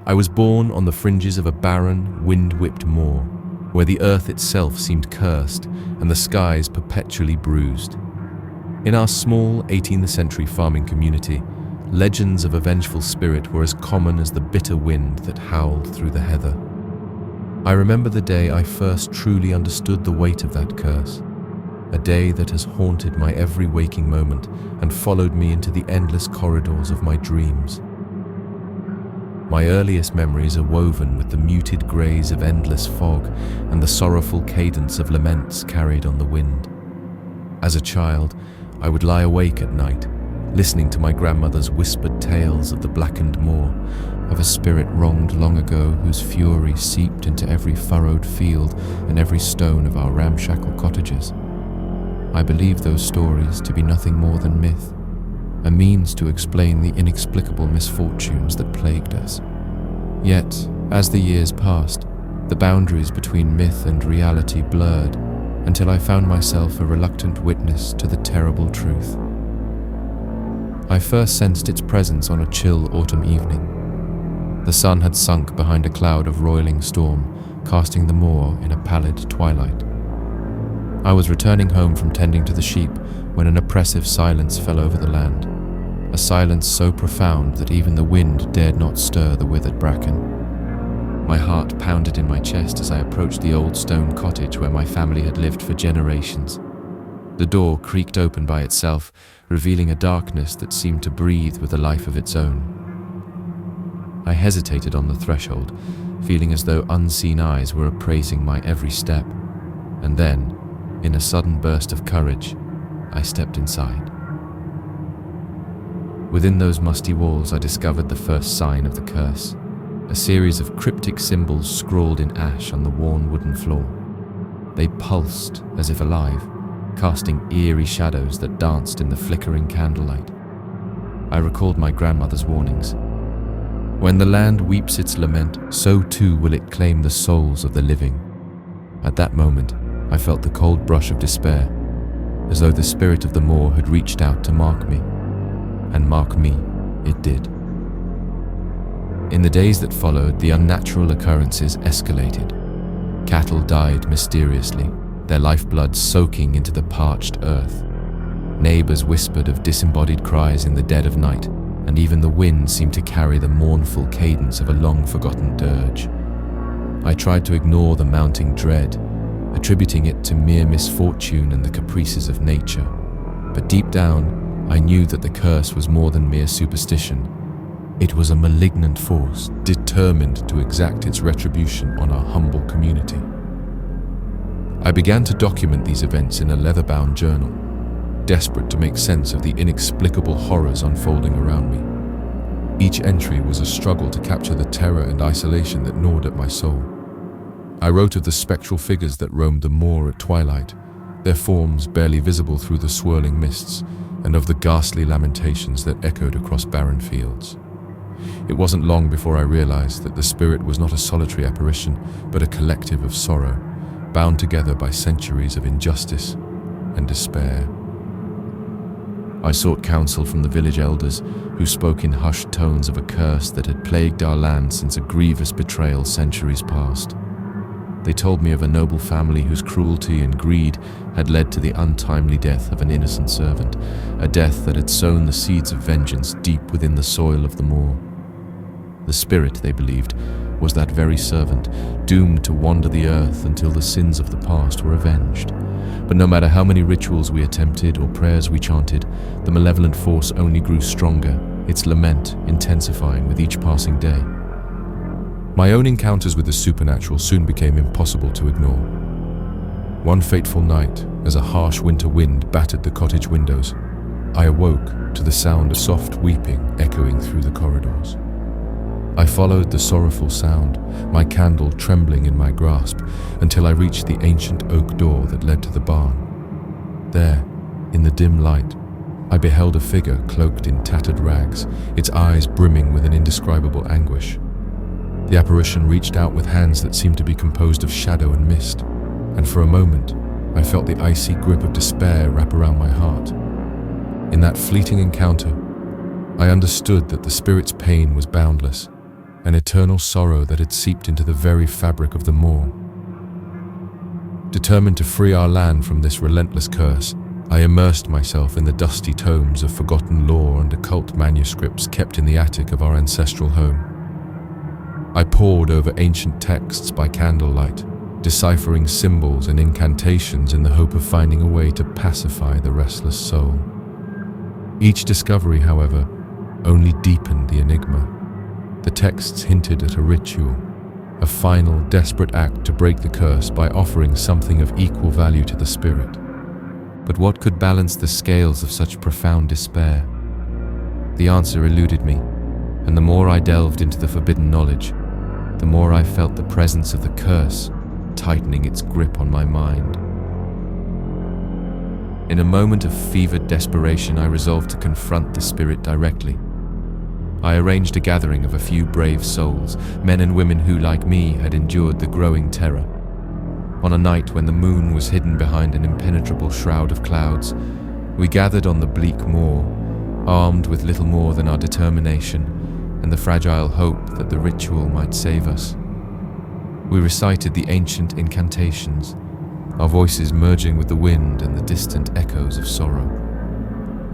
I was born on the fringes of a barren, wind-whipped moor, where the earth itself seemed cursed and the skies perpetually bruised. In our small 18th century farming community, legends of a vengeful spirit were as common as the bitter wind that howled through the heather. I remember the day I first truly understood the weight of that curse, a day that has haunted my every waking moment and followed me into the endless corridors of my dreams. My earliest memories are woven with the muted grays of endless fog and the sorrowful cadence of laments carried on the wind. As a child, I would lie awake at night, listening to my grandmother's whispered tales of the Blackened Moor, of a spirit wronged long ago whose fury seeped into every furrowed field and every stone of our ramshackle cottages. I believed those stories to be nothing more than myth, a means to explain the inexplicable misfortunes that plagued us. Yet, as the years passed, the boundaries between myth and reality blurred until I found myself a reluctant witness to the terrible truth. I first sensed its presence on a chill autumn evening. The sun had sunk behind a cloud of roiling storm, casting the moor in a pallid twilight. I was returning home from tending to the sheep when an oppressive silence fell over the land, a silence so profound that even the wind dared not stir the withered bracken. My heart pounded in my chest as I approached the old stone cottage where my family had lived for generations. The door creaked open by itself, revealing a darkness that seemed to breathe with a life of its own. I hesitated on the threshold, feeling as though unseen eyes were appraising my every step, and then, in a sudden burst of courage, I stepped inside. Within those musty walls, I discovered the first sign of the curse, a series of cryptic symbols scrawled in ash on the worn wooden floor. They pulsed as if alive, casting eerie shadows that danced in the flickering candlelight. I recalled my grandmother's warnings. When the land weeps its lament, so too will it claim the souls of the living. At that moment, I felt the cold brush of despair, as though the spirit of the moor had reached out to mark me. And mark me it did. In the days that followed, the unnatural occurrences escalated. Cattle died mysteriously, their lifeblood soaking into the parched earth. Neighbors whispered of disembodied cries in the dead of night, and even the wind seemed to carry the mournful cadence of a long-forgotten dirge. I tried to ignore the mounting dread, attributing it to mere misfortune and the caprices of nature. But deep down, I knew that the curse was more than mere superstition. It was a malignant force, determined to exact its retribution on our humble community. I began to document these events in a leather-bound journal, desperate to make sense of the inexplicable horrors unfolding around me. Each entry was a struggle to capture the terror and isolation that gnawed at my soul. I wrote of the spectral figures that roamed the moor at twilight, their forms barely visible through the swirling mists, and of the ghastly lamentations that echoed across barren fields. It wasn't long before I realized that the spirit was not a solitary apparition, but a collective of sorrow, bound together by centuries of injustice and despair. I sought counsel from the village elders, who spoke in hushed tones of a curse that had plagued our land since a grievous betrayal centuries past. They told me of a noble family whose cruelty and greed had led to the untimely death of an innocent servant, a death that had sown the seeds of vengeance deep within the soil of the moor. The spirit, they believed, was that very servant, doomed to wander the earth until the sins of the past were avenged. But no matter how many rituals we attempted or prayers we chanted, the malevolent force only grew stronger, its lament intensifying with each passing day. My own encounters with the supernatural soon became impossible to ignore. One fateful night, as a harsh winter wind battered the cottage windows, I awoke to the sound of soft weeping echoing through the corridors. I followed the sorrowful sound, my candle trembling in my grasp, until I reached the ancient oak door that led to the barn. There, in the dim light, I beheld a figure cloaked in tattered rags, its eyes brimming with an indescribable anguish. The apparition reached out with hands that seemed to be composed of shadow and mist, and for a moment, I felt the icy grip of despair wrap around my heart. In that fleeting encounter, I understood that the spirit's pain was boundless, an eternal sorrow that had seeped into the very fabric of the Moor. Determined to free our land from this relentless curse, I immersed myself in the dusty tomes of forgotten lore and occult manuscripts kept in the attic of our ancestral home. I pored over ancient texts by candlelight, deciphering symbols and incantations in the hope of finding a way to pacify the restless soul. Each discovery, however, only deepened the enigma. The texts hinted at a ritual, a final, desperate act to break the curse by offering something of equal value to the spirit. But what could balance the scales of such profound despair? The answer eluded me, and the more I delved into the forbidden knowledge, the more I felt the presence of the curse tightening its grip on my mind. In a moment of fevered desperation, I resolved to confront the spirit directly. I arranged a gathering of a few brave souls, men and women who, like me, had endured the growing terror. On a night when the moon was hidden behind an impenetrable shroud of clouds, we gathered on the bleak moor, armed with little more than our determination and the fragile hope that the ritual might save us. We recited the ancient incantations, our voices merging with the wind and the distant echoes of sorrow.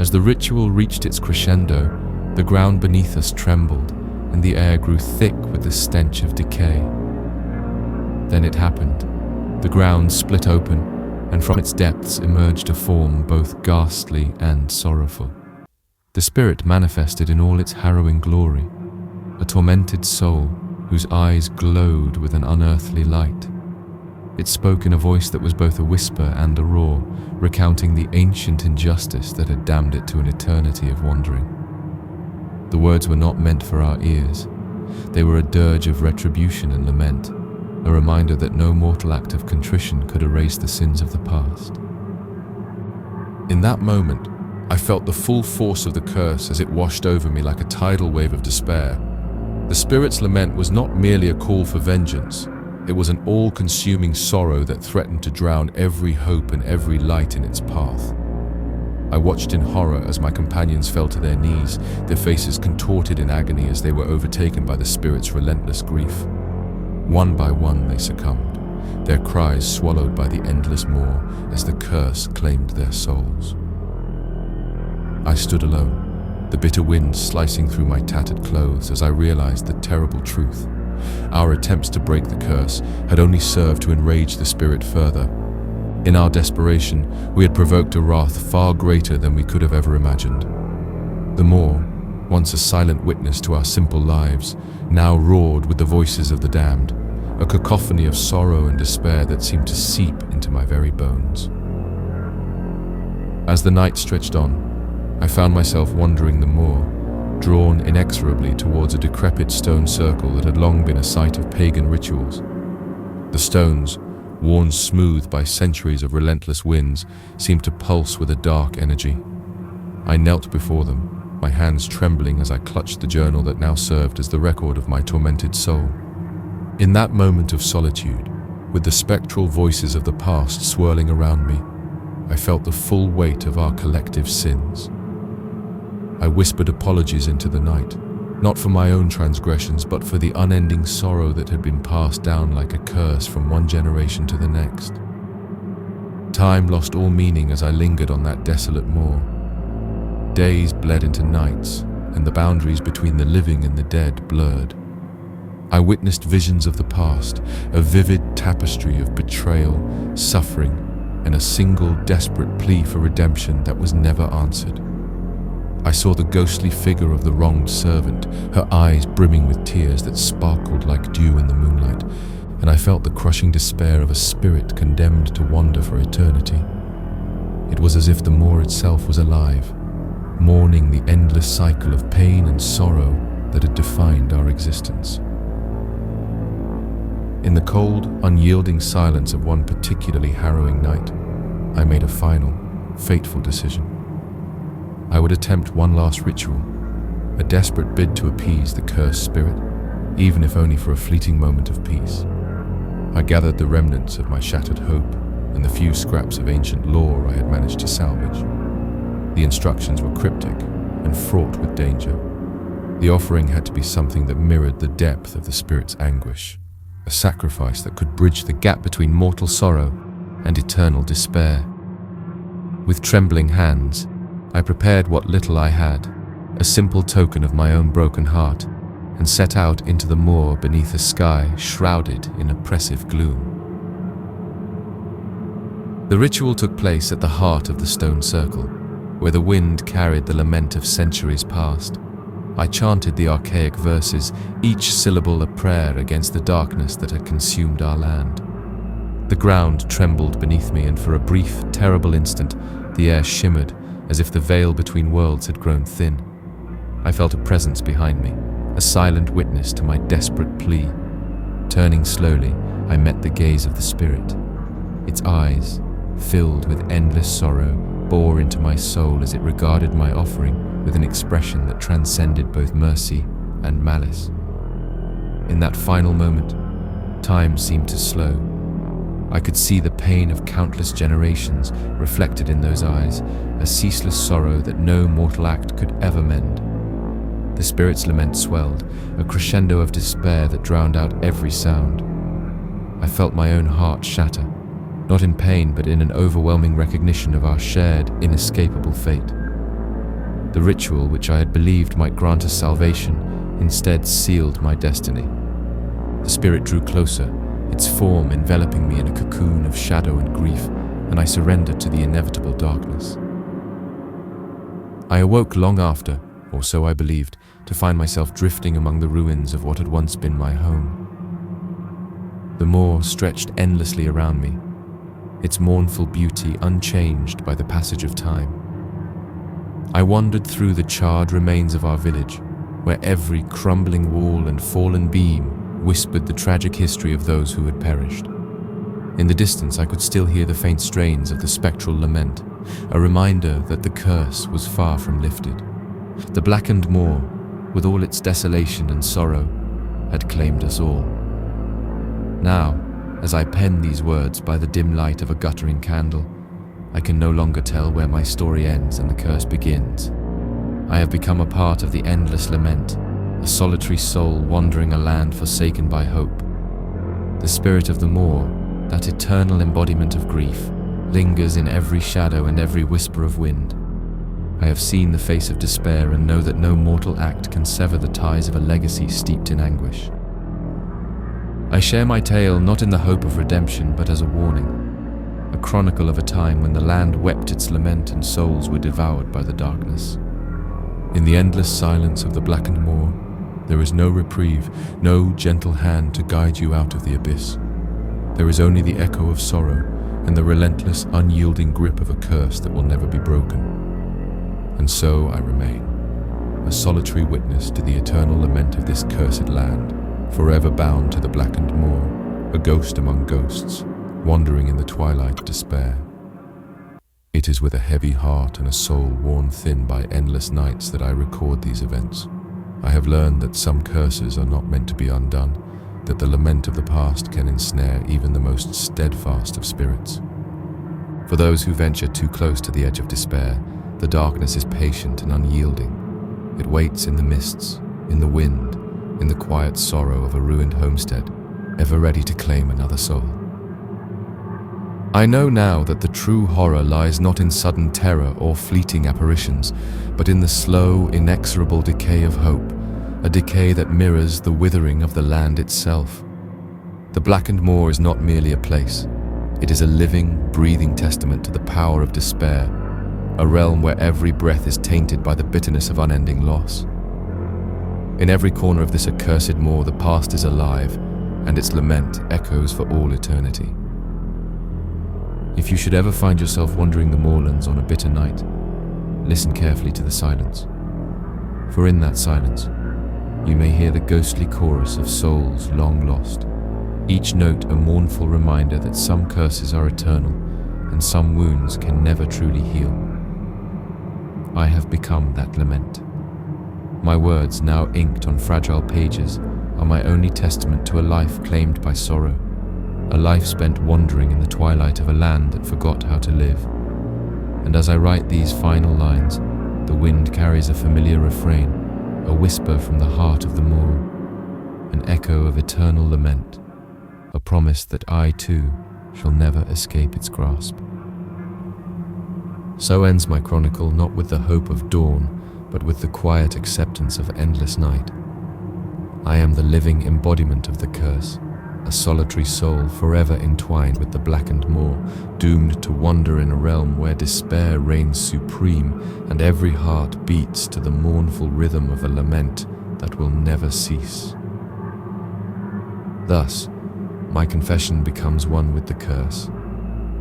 As the ritual reached its crescendo, the ground beneath us trembled, and the air grew thick with the stench of decay. Then it happened. The ground split open, and from its depths emerged a form both ghastly and sorrowful. The spirit manifested in all its harrowing glory, a tormented soul whose eyes glowed with an unearthly light. It spoke in a voice that was both a whisper and a roar, recounting the ancient injustice that had damned it to an eternity of wandering. The words were not meant for our ears. They were a dirge of retribution and lament, a reminder that no mortal act of contrition could erase the sins of the past. In that moment, I felt the full force of the curse as it washed over me like a tidal wave of despair. The spirit's lament was not merely a call for vengeance. It was an all-consuming sorrow that threatened to drown every hope and every light in its path. I watched in horror as my companions fell to their knees, their faces contorted in agony as they were overtaken by the spirit's relentless grief. One by one they succumbed, their cries swallowed by the endless moor as the curse claimed their souls. I stood alone, the bitter wind slicing through my tattered clothes as I realized the terrible truth. Our attempts to break the curse had only served to enrage the spirit further. In our desperation, we had provoked a wrath far greater than we could have ever imagined. The Moor, once a silent witness to our simple lives, now roared with the voices of the damned, a cacophony of sorrow and despair that seemed to seep into my very bones. As the night stretched on, I found myself wandering the moor, drawn inexorably towards a decrepit stone circle that had long been a site of pagan rituals. The stones, worn smooth by centuries of relentless winds, seemed to pulse with a dark energy. I knelt before them, my hands trembling as I clutched the journal that now served as the record of my tormented soul. In that moment of solitude, with the spectral voices of the past swirling around me, I felt the full weight of our collective sins. I whispered apologies into the night, not for my own transgressions, but for the unending sorrow that had been passed down like a curse from one generation to the next. Time lost all meaning as I lingered on that desolate moor. Days bled into nights, and the boundaries between the living and the dead blurred. I witnessed visions of the past, a vivid tapestry of betrayal, suffering, and a single desperate plea for redemption that was never answered. I saw the ghostly figure of the wronged servant, her eyes brimming with tears that sparkled like dew in the moonlight, and I felt the crushing despair of a spirit condemned to wander for eternity. It was as if the moor itself was alive, mourning the endless cycle of pain and sorrow that had defined our existence. In the cold, unyielding silence of one particularly harrowing night, I made a final, fateful decision. I would attempt one last ritual, a desperate bid to appease the cursed spirit, even if only for a fleeting moment of peace. I gathered the remnants of my shattered hope and the few scraps of ancient lore I had managed to salvage. The instructions were cryptic and fraught with danger. The offering had to be something that mirrored the depth of the spirit's anguish, a sacrifice that could bridge the gap between mortal sorrow and eternal despair. With trembling hands, I prepared what little I had, a simple token of my own broken heart, and set out into the moor beneath a sky shrouded in oppressive gloom. The ritual took place at the heart of the stone circle, where the wind carried the lament of centuries past. I chanted the archaic verses, each syllable a prayer against the darkness that had consumed our land. The ground trembled beneath me, and for a brief, terrible instant, the air shimmered as if the veil between worlds had grown thin. I felt a presence behind me, a silent witness to my desperate plea. Turning slowly, I met the gaze of the spirit. Its eyes, filled with endless sorrow, bore into my soul as it regarded my offering with an expression that transcended both mercy and malice. In that final moment, time seemed to slow. I could see the pain of countless generations reflected in those eyes, a ceaseless sorrow that no mortal act could ever mend. The spirit's lament swelled, a crescendo of despair that drowned out every sound. I felt my own heart shatter, not in pain but in an overwhelming recognition of our shared, inescapable fate. The ritual which I had believed might grant us salvation instead sealed my destiny. The spirit drew closer, its form enveloping me in a cocoon of shadow and grief, and I surrendered to the inevitable darkness. I awoke long after, or so I believed, to find myself drifting among the ruins of what had once been my home. The moor stretched endlessly around me, its mournful beauty unchanged by the passage of time. I wandered through the charred remains of our village, where every crumbling wall and fallen beam whispered the tragic history of those who had perished. In the distance, I could still hear the faint strains of the spectral lament, a reminder that the curse was far from lifted. The blackened moor, with all its desolation and sorrow, had claimed us all. Now, as I pen these words by the dim light of a guttering candle, I can no longer tell where my story ends and the curse begins. I have become a part of the endless lament, a solitary soul wandering a land forsaken by hope. The spirit of the moor, that eternal embodiment of grief, lingers in every shadow and every whisper of wind. I have seen the face of despair and know that no mortal act can sever the ties of a legacy steeped in anguish. I share my tale not in the hope of redemption but as a warning, a chronicle of a time when the land wept its lament and souls were devoured by the darkness. In the endless silence of the blackened moor, there is no reprieve, no gentle hand to guide you out of the abyss. There is only the echo of sorrow and the relentless, unyielding grip of a curse that will never be broken. And so I remain, a solitary witness to the eternal lament of this cursed land, forever bound to the blackened moor, a ghost among ghosts, wandering in the twilight of despair. It is with a heavy heart and a soul worn thin by endless nights that I record these events. I have learned that some curses are not meant to be undone, that the lament of the past can ensnare even the most steadfast of spirits. For those who venture too close to the edge of despair, the darkness is patient and unyielding. It waits in the mists, in the wind, in the quiet sorrow of a ruined homestead, ever ready to claim another soul. I know now that the true horror lies not in sudden terror or fleeting apparitions, but in the slow, inexorable decay of hope, a decay that mirrors the withering of the land itself. The blackened moor is not merely a place. It is a living, breathing testament to the power of despair, a realm where every breath is tainted by the bitterness of unending loss. In every corner of this accursed moor, the past is alive, and its lament echoes for all eternity. If you should ever find yourself wandering the moorlands on a bitter night, listen carefully to the silence. For in that silence, you may hear the ghostly chorus of souls long lost, each note a mournful reminder that some curses are eternal and some wounds can never truly heal. I have become that lament. My words, now inked on fragile pages, are my only testament to a life claimed by sorrow, a life spent wandering in the twilight of a land that forgot how to live. And as I write these final lines, the wind carries a familiar refrain, a whisper from the heart of the Moor, an echo of eternal lament, a promise that I too shall never escape its grasp. So ends my chronicle, not with the hope of dawn, but with the quiet acceptance of endless night. I am the living embodiment of the curse, a solitary soul forever entwined with the blackened moor, doomed to wander in a realm where despair reigns supreme and every heart beats to the mournful rhythm of a lament that will never cease. Thus, my confession becomes one with the curse.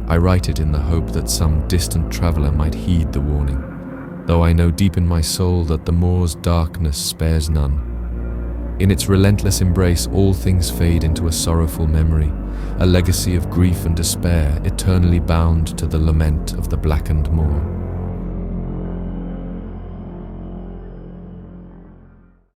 I write it in the hope that some distant traveler might heed the warning, though I know deep in my soul that the moor's darkness spares none. In its relentless embrace, all things fade into a sorrowful memory, a legacy of grief and despair, eternally bound to the lament of the blackened moor.